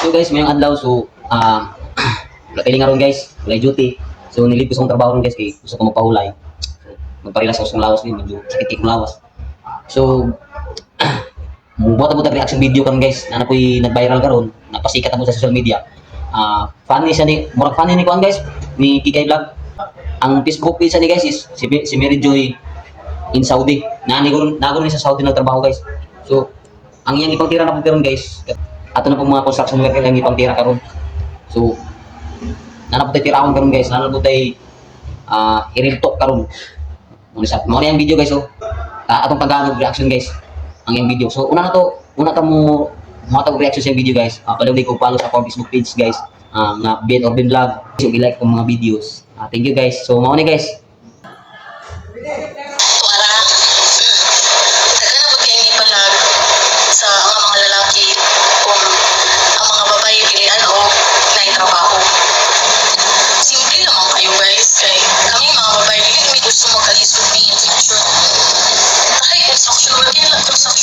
So guys, mayong adlaw so wala kayo nga ron guys, wala duty. So nilip ko sa trabaho ron guys kay gusto ko magpahulay. So, magparelax ako sa lawas din, medyo sakit kong lawas. So buhat mo reaction video kan guys, na ako'y nag-viral karon, napasikat ako sa social media. Funny siya ni, murag funny ni kuan guys, ni Kikay Vlog. Ang Facebook page ni guys is si Mary Joy in Saudi. Nago ni sa Saudi nagtrabaho guys. So ang iyang ipangtira na po karon guys, ato na po mga construction worker ang ipangtira karon. So nanapot tayo tiraon karon guys, nanapot tayo i-real talk karon. Muna yung video guys, so atong pag-anog reaction guys ang yung video. So una ta mo reaction sa video guys. Palawig ko follow sa akong Facebook page guys, nga Ben or Ben Vlog. So i-like ko mga videos. Thank you guys. So mao ni guys. Sa mga lalaki kung ang mga babae pilihan o naitrabaho. Simple naman kayo guys, kay kami mga babae dili kami gusto magkalisod ni future. Ay, construction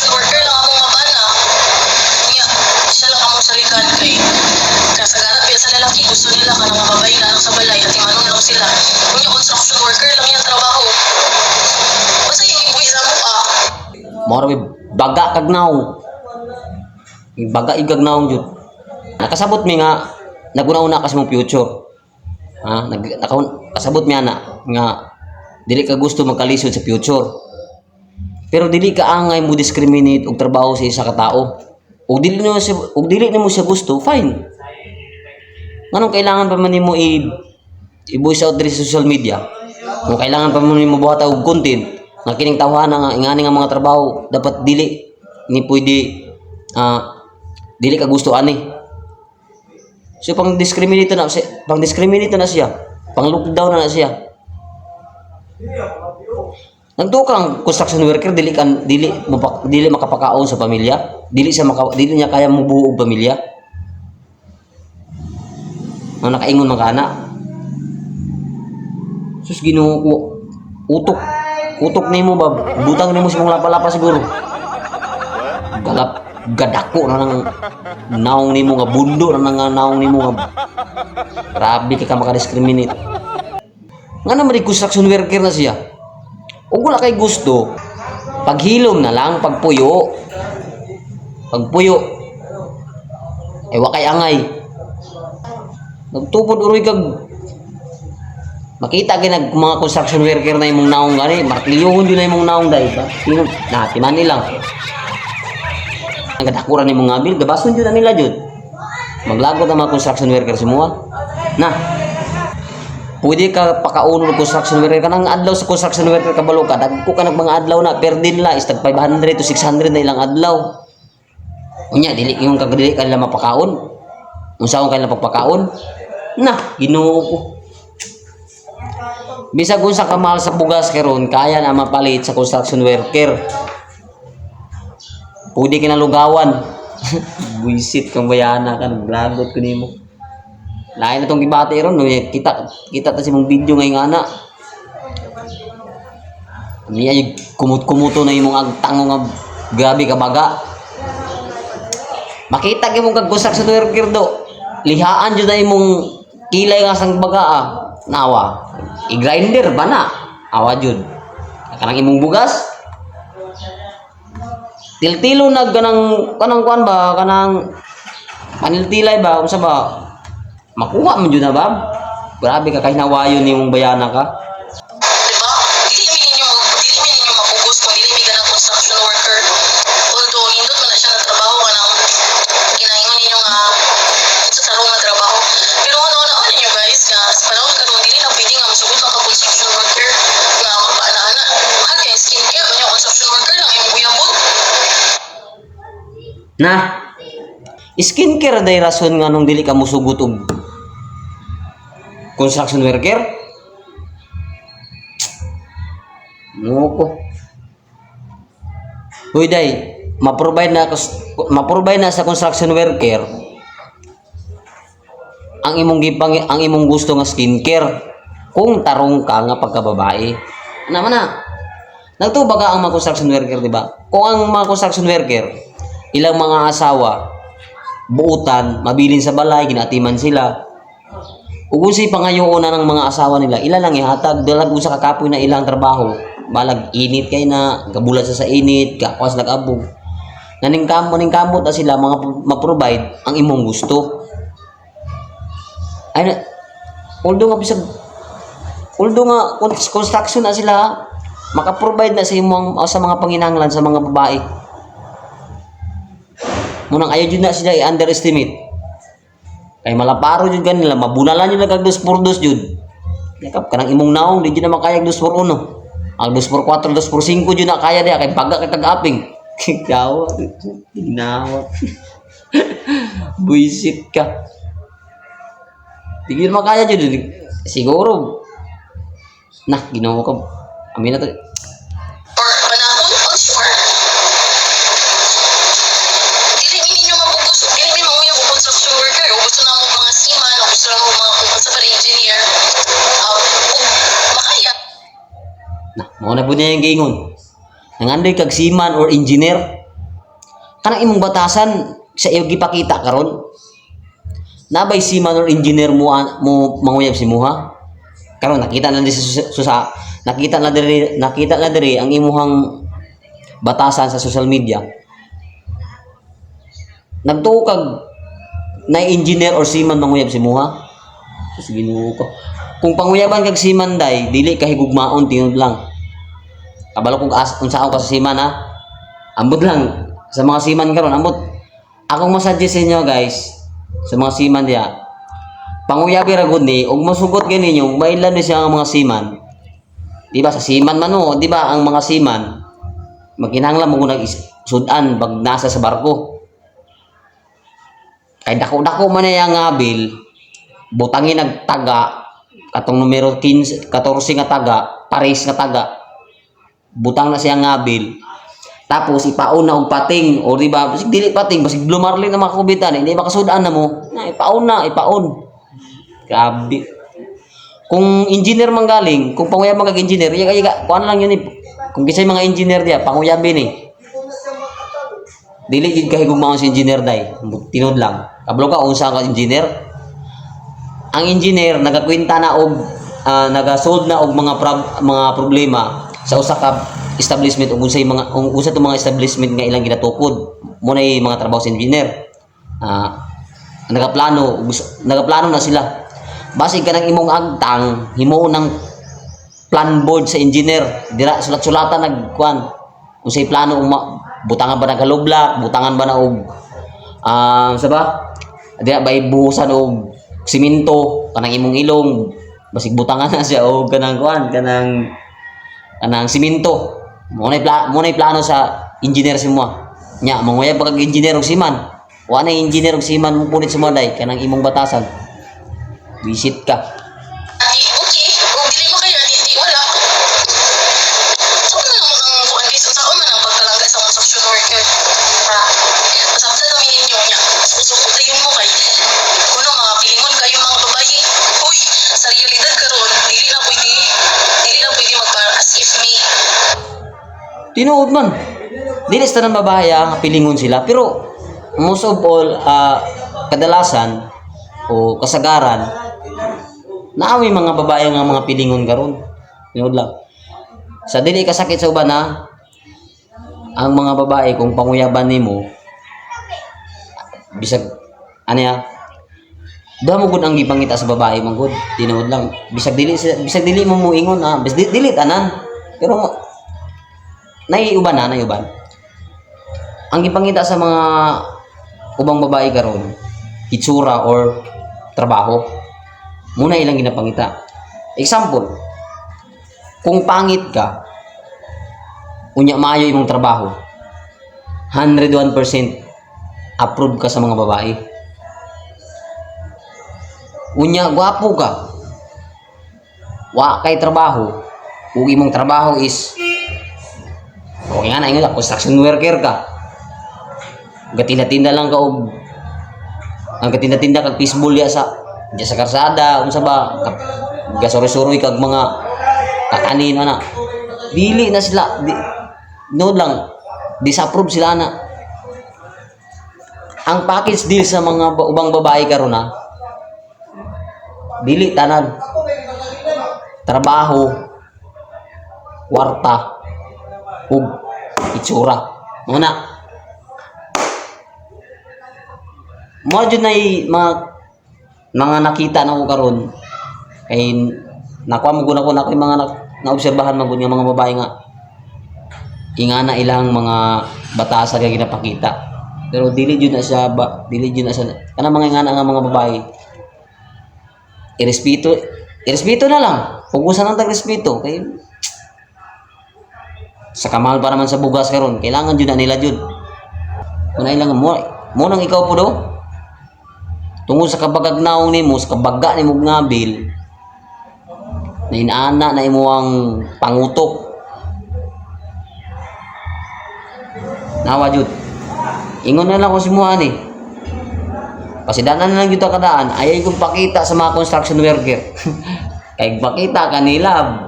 worker lang among mabana. Kanya, siya lang among salikan kay kasagarap yan sa lalaki, gusto nila ka ng mga babae na sa balay at imanon lang sila. Kanya, construction worker lang yan trabaho. Basta yung ibuwi sa mukha. Mao ra baga kag naong. Baga igag naong jud. Nakasabot mi nga naguna-una ka sa mong future. Kasabot mi ana nga dili ka gusto magkalisod sa future. Pero dili ka angay mo discriminate og trabaho sa isa ka tao. Og dili nimo siya gusto, fine. Nganong kailangan pa man nimo i-voice out diri sa social media? Kung kailangan pa man nimo buhat og content nga kining tawhana nga ingani nga mga trabaho dapat dili ni pwede dili ka gusto ani. So pang discriminate na siya, pang lockdown na siya. Nagtukang construction worker dili makapakaon sa pamilya, dili niya kaya mubuo og pamilya. Ang nakaingon man kana. Sus Ginoo ko, utok nimo ba, butang nimo sa mga lapa-lapa siguro. Gadako na nang naong nimo nga bundo na nang naong nimo nga grabe ka maka-discriminate. Nga naman construction worker na siya. Ug wala kay gusto, paghilom na lang, pagpuyo. Wa kay angay. Nagtupod uroy kag makita kay nag mga construction worker na imong naong gani, martilyohon yun na imong naong dai ba? Sino na timani lang. Nagadakuran ni mga abil, gabason dyan na nila dyan. Maglagot ang mga construction worker semua. Na, pwede ka pakauno ng construction worker ka nang adlaw sa construction worker kabalo ka. Dagko ka ng mga adlaw na, per din la, istag 500 to 600 na ilang adlaw. Unya, dili yung kagdili ka nila mapakaon. Unsaon ka nila pagpakaon. Na, Ginoo ko. Bisag kung sa kamahal sa bugas karon kaya na mapalit sa construction worker. Pwede ka na lugawan. Buisit kang bayana ka. Naglagot ko nimo. Lain na itong gibati ron. Kita ta si mong video ngayon ana. Niya yung kumut-kumuto na yung mga tango nga grabe ka baga. Makita ka mong kag-construction worker do. Lihaan dyan na yung kilay nga sang baga nawa. I-grinder ba na? Awa dyan. Kanang imong bugas. Tiltilo kanang kuan ba kanang paniltilay ba unsa ba makuha man jud na ba. Grabe ka kay nawayon nimong bayana ka. Diba? Dili mi ninyo mapugos kung dili mi ganang construction worker. Although nindot man na siya nagtrabaho kanang ginaingon ninyo nga sa tarong nga trabaho. Pero ano ninyo guys nga sa panahon karon dili na pwede nga masugot ang construction worker nga magpaana-ana. Mahal kay skincare man yung construction worker lang imong buyabot. Na skincare day rason nga nung dili ka musugot og construction worker. Nuko. Hoy day, ma-provide na sa construction worker ang imong gusto nga skincare kung tarong ka nga pagkababae. Naman na. Nagtubaga ang mga construction worker, di ba? Kung ang mga construction worker ilang mga asawa buutan, mabilin sa balay, ginatiman sila. Ug unsay pangayuona ng mga asawa nila, ila lang ihatag dalag usa ka kapoy na ilang trabaho. Balag init kay na, gabulat sa init, kakwas nag-abog. Naning kamot na sila mga ma-provide ang imong gusto. Ay na, although nga construction na sila, maka-provide na sa imong sa mga panginahanglan sa mga babae. Munang ayaw jud na sila i-underestimate. Kay malaparo jud kanila, mabunalan jud nagag 2x2 jud. Yakap kanang imong naong di jud na makayag 2x1. Ang 2x4, 2x5 jud na kaya diya kay baga kay tag-aping. Yawa, ginawa. Buisit ka. Di jud makaya jud. Siguro. Nah, ginawa ko. Amin na to. Or panahon o sure. Dili ninyo mapugusto, dili mi manguya ko construction worker o gusto na mo mga seaman o gusto na mo mga kumasa para engineer. Makaya. Nah, mao na po niya yung giingon. Nangandoy kag seaman or engineer. Kanang imong batasan sa iyo gipakita karon. Nabay seaman or engineer mo manguyab si muha. Karon nakita na sa nakita na diri ang imuhang batasan sa social media. Nagtuo kag na engineer or seaman manguyab si muha. Sige Ginoo ko. Kung panguyaban kag seaman day, dili ka higugmaon tinud lang. Kabalo kung unsaon ka sa seaman ha. Ambot lang sa mga seaman karon, ambot. Akong masuggest sa inyo guys, sa mga seaman diya. Panguyabi ra gud ni ug masugot gani ninyo mailan ni siya ang mga seaman. Di ba sa seaman man no, di ba ang mga seaman magkinahanglan mo nag sudan pag nasa sa barko. Kay dako-dako man yang abil, butangin nagtaga katong numero 15, 14 nga taga, Paris nga taga. Butang na siya ngabil. Tapos ipaon na og pating o di ba basig dili pating basig blumarlin na makakubitan hindi makasudan na mo. Na ipaon. Grabe. Kung engineer man galing, kung panguyab man kag engineer, kuan lang yun eh. Kung kisay mga engineer diya, panguyabin eh. Dili gid ka higugmaon si engineer day. Tinod lang. Kabalo ka unsa ka engineer? Ang engineer nagakwenta na og nagasolve na og mga problema sa usa ka establishment ug unsa tong mga establishment nga ilang ginatukod. Mo na mga trabaho sa engineer. Nagaplano na sila. Basig ka ng imong agtang, himuon ng plan board sa engineer. Dira sulat-sulatan nagkuan. Unsay plano butangan ba ng kaloblak, butangan ba na og sa ba? Dira ba ibuhusan og simento kanang imong ilong, basig butangan na siya og kanang kuan, kanang simento. Mo na plano sa engineer si mo. Nya manguyab kag engineer og siman. Wa na engineer og siman mo punit sa mo day kanang imong batasan. Visit ka. Okay, kung dili mo kayo, di wala. So, ano naman ang kuhan guys, saan man ang pagkalangga sa mga social worker? Masabsa namin ninyo niya. Susukudayon mo kay, kuno mga pilingon kayo mga babae. Uy, sa realidad karon, dili na pwede magpa-as if me. Tinuod man. Dili sa tanang babae nga pilingon sila, pero most of all kadalasan o kasagaran naaway mga babae nga mga pilingon karon. Tinuod lang. Sa dili kasakit sa uban ang mga babae kung panguyaban nimo bisag duha mo gud ang gipangita sa babae man gud. Tinuod lang. Bisag dili mo moingon bisag dili tanan. Pero naiuban. Ang gipangita sa mga ubang babae karon itsura or trabaho muna ilang ginapangita. Example, kung pangit ka unya maayo imong trabaho 101% approve ka sa mga babae. Unya gwapo ka wa kay trabaho ug imong trabaho is okay nga na ingon construction worker ka gatinda-tinda lang ka og ang gatinda-tinda kag fishbowl ya sa karsada unsa ba gasuri-suroy kag mga kakanin ana dili na sila no lang disapprove sila ana ang package deal sa mga ubang babae karon na dili tanan trabaho, kwarta, ug itsura. Muna, mo jud na mga nakita na ko karon kay nakuha mo guna ko na mga naobserbahan man gud nga mga babae nga ingana ilang mga batasan nga ginapakita. Pero dili jud na siya dili jud na siya kana mga ingana nga mga babae. Irespeto na lang. Fokusan ang tag-respeto kay sa kamal pa naman sa bugas karon, kailangan jud na nila jud. Kuna ilang mo nang ikaw po do. Tungod sa kabagagnaong nimo, sa kabaga nimo ngabil, na inaana na imo ang pangutok. Nawa jud. Ingon na lang ko si Muhan eh. Pasidanan na lang jud kadaan, ayay kong pakita sa mga construction worker. Kay pakita kanila.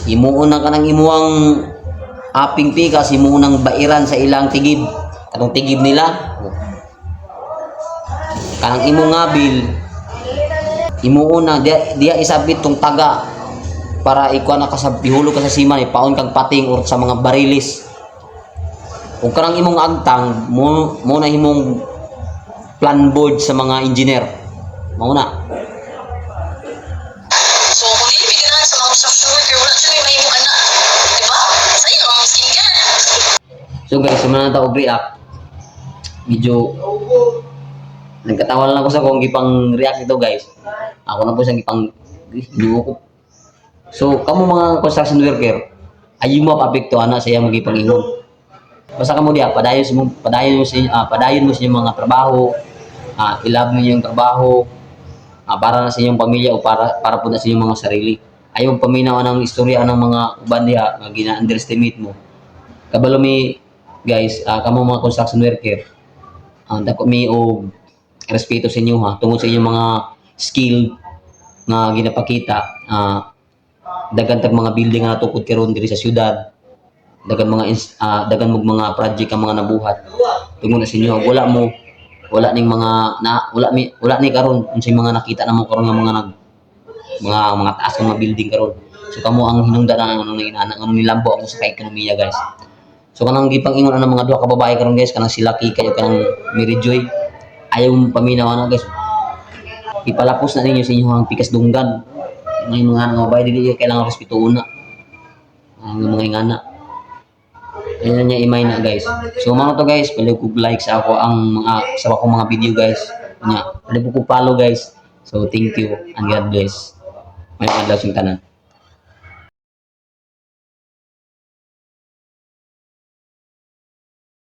Imuon na kanang imuang aping pikas, imuon nang bairan sa ilang tigib. Kanang tigib nila. Kanang imong ngabil, imuon na dia isabit tong taga para ikuha na ihulog ka sa siman, ipaon kang pating or sa mga barilis. Kung kanang imong agtang, mo na himong plan board sa mga engineer. Mao na. So, kung hindi bigyan sa mga construction worker, wala siya may mahimong anak. Diba? Sa'yo lang ang skincare. So guys, sumana na ta og react. Medyo nagkatawa lang ako sa kung gipang react ito guys. Ako na po siyang gipang hinuo ko. So, kamo mga construction worker, ayo mo apektuhan na siya magipangingon. Basta kamo diya, padayon mo sa inyong mga trabaho, ilab niyo yung trabaho, para na sa inyong pamilya o para po na sa inyong mga sarili. Ayaw paminaw ng istorya ng mga uban diha nga gina-underestimate mo. Kabalo mi guys, kamo mga construction worker, dako mi og respeto sa inyo ha, tungod sa inyong mga skill nga ginapakita. Dagan tag mga building nga natukod karon diri sa syudad, dagan mga project ang mga nabuhat tungod na sa inyo. Wala ning mga wala ni karon unsay mga nakita namo karon nga mga taas nga mga building karon. So kamo ang hinungdanan ng inana nga nilambo ako sa ekonomiya guys. So kanang gipang-ingon ang mga duha ka babae karon guys, kanang sila kayo kanang Mary Joy, ayaw paminaw na guys. Ipalapos na ninyo sa inyong pikas dunggan. Mga babae dili kailangan respetuon na ang mga ingana. Ayan niya imay na guys. So mga to guys, pwede ko like sa akong mga video guys. Pwede ko follow guys. So thank you and God bless. May adlaw sing tanan.